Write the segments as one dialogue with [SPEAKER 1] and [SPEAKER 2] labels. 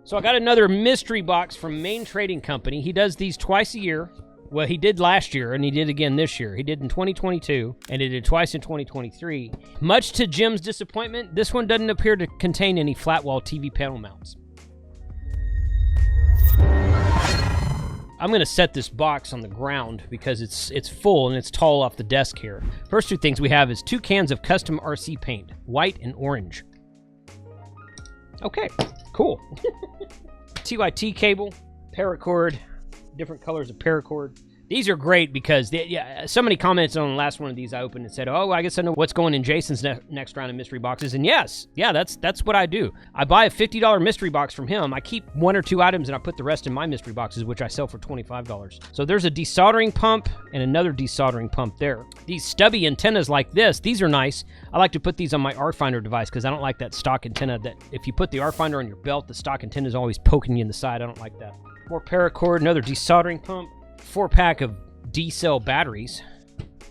[SPEAKER 1] So I got another mystery box from Main Trading Company. He does these twice a year. Well, he did last year, and he did again this year. He did in 2022, and he did twice in 2023. Much to Jim's disappointment, this one doesn't appear to contain any flat-wall TV panel mounts. I'm going to set this box on the ground because it's full and it's tall off the desk here. First two things we have is 2 cans of custom RC paint, white and orange. Okay, cool. TYT cable, paracord, different colors of paracord. These are great because somebody commented on the last one of these I opened and said, oh, I guess I know what's going in Jason's next round of mystery boxes. And yes, yeah, that's what I do. I buy a $50 mystery box from him. I keep 1 or 2 items and I put the rest in my mystery boxes, which I sell for $25. So there's a desoldering pump and another desoldering pump there. These stubby antennas like this, these are nice. I like to put these on my R-Finder device because I don't like that stock antenna that if you put the R-Finder on your belt, the stock antenna is always poking you in the side. I don't like that. More paracord, another desoldering pump. 4-pack of D-cell batteries.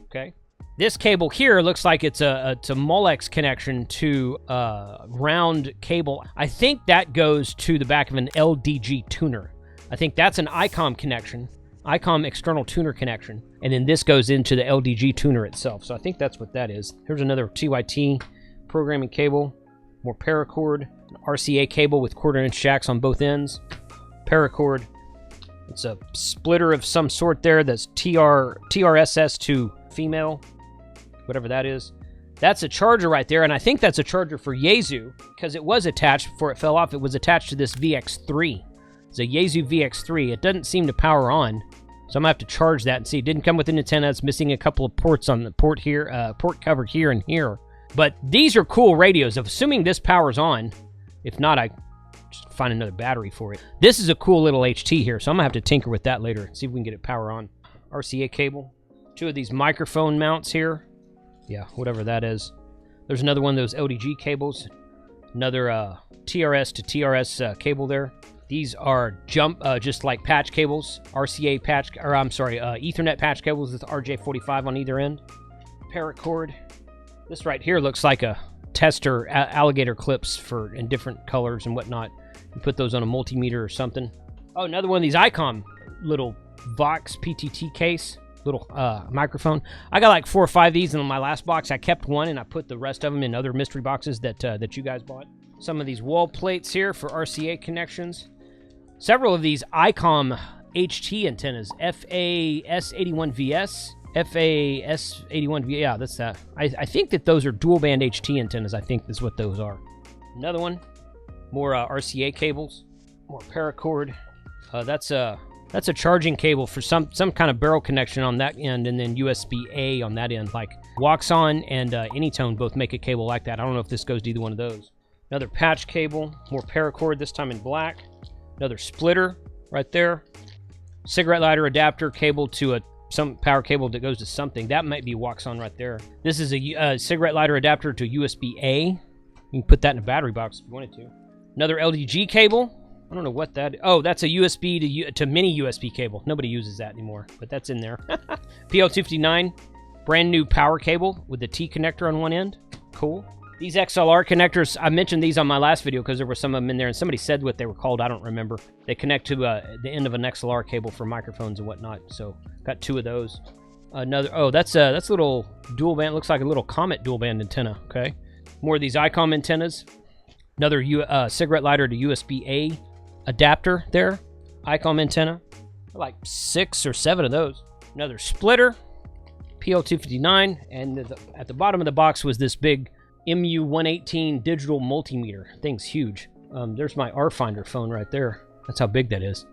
[SPEAKER 1] Okay. This cable here looks like it's a Molex connection to a round cable. I think that goes to the back of an LDG tuner. I think that's an ICOM connection, ICOM external tuner connection, and then this goes into the LDG tuner itself. So I think that's what that is. Here's another TYT programming cable, more paracord, an RCA cable with 1/4-inch jacks on both ends, paracord. It's a splitter of some sort there that's TRSS to female, whatever that is. That's a charger right there, and I think that's a charger for Yaesu, because it was attached, before it fell off, it was attached to this VX3. It's a Yaesu VX3. It doesn't seem to power on, so I'm going to have to charge that and see. It didn't come with an antenna. It's missing a couple of ports on the port here, port cover here and here. But these are cool radios, assuming this powers on. If not, I just find another battery for it. This is a cool little HT here, so I'm gonna have to tinker with that later and see if we can get it power on. RCA cable. 2 of these microphone mounts here. Yeah, whatever that is. There's another one of those LDG cables. Another TRS to TRS cable there. These are just like patch cables. RCA patch, or I'm sorry, Ethernet patch cables with RJ45 on either end. Paracord. This right here looks like a tester alligator clips in different colors and whatnot. You put those on a multimeter or something. Oh, another one of these ICOM little Vox PTT case, little microphone. I got like 4 or 5 of these in my last box. I kept one and I put the rest of them in other mystery boxes that you guys bought. Some of these wall plates here for RCA connections. Several of these ICOM HT antennas, FAS81VS. FAS81V, yeah, that's that. I think that those are dual band HT antennas. I think that's what those are. Another one, more RCA cables, more paracord. That's a charging cable for some kind of barrel connection on that end, and then USB-A on that end. Like Waxon and Anytone both make a cable like that. I don't know if this goes to either one of those. Another patch cable, more paracord, this time in black. Another splitter right there. Cigarette lighter adapter cable to some power cable that goes to something. That might be Waxon right there. This is a cigarette lighter adapter to USB-A. You can put that in a battery box if you wanted to. Another LDG cable. I don't know what that is. Oh, that's a USB to mini USB cable. Nobody uses that anymore, but that's in there. PL259, brand new power cable with the T connector on one end. Cool. These XLR connectors, I mentioned these on my last video because there were some of them in there, and somebody said what they were called. I don't remember. They connect to the end of an XLR cable for microphones and whatnot. So got 2 of those. Another. Oh, that's a little dual band. Looks like a little Comet dual band antenna. Okay. More of these ICOM antennas. Another cigarette lighter to USB-A adapter there. ICOM antenna. Like 6 or 7 of those. Another splitter. PL259, and at the bottom of the box was this big MU118 digital multimeter. Thing's huge. There's my R-Finder phone right there. That's how big that is.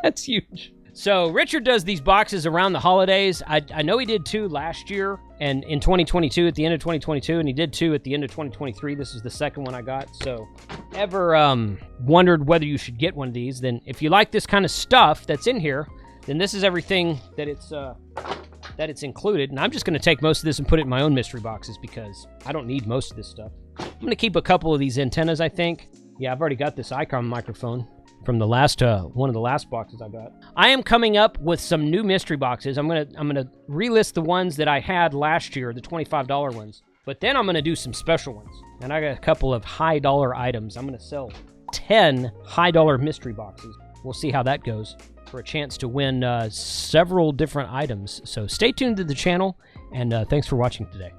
[SPEAKER 1] That's huge. So Richard does these boxes around the holidays. I know he did 2 last year and in 2022, at the end of 2022, and he did 2 at the end of 2023. This is the second one I got. So ever wondered whether you should get one of these, then if you like this kind of stuff that's in here, then this is everything that it's included. And I'm just going to take most of this and put it in my own mystery boxes because I don't need most of this stuff. I'm going to keep a couple of these antennas, I think. Yeah, I've already got this ICOM microphone from the last one of the last boxes I got. I am coming up with some new mystery boxes. I'm gonna relist the ones that I had last year, the $25 ones. But then I'm gonna do some special ones. And I got a couple of high dollar items. I'm gonna sell 10 high-dollar mystery boxes. We'll see how that goes for a chance to win several different items. So stay tuned to the channel, and thanks for watching today.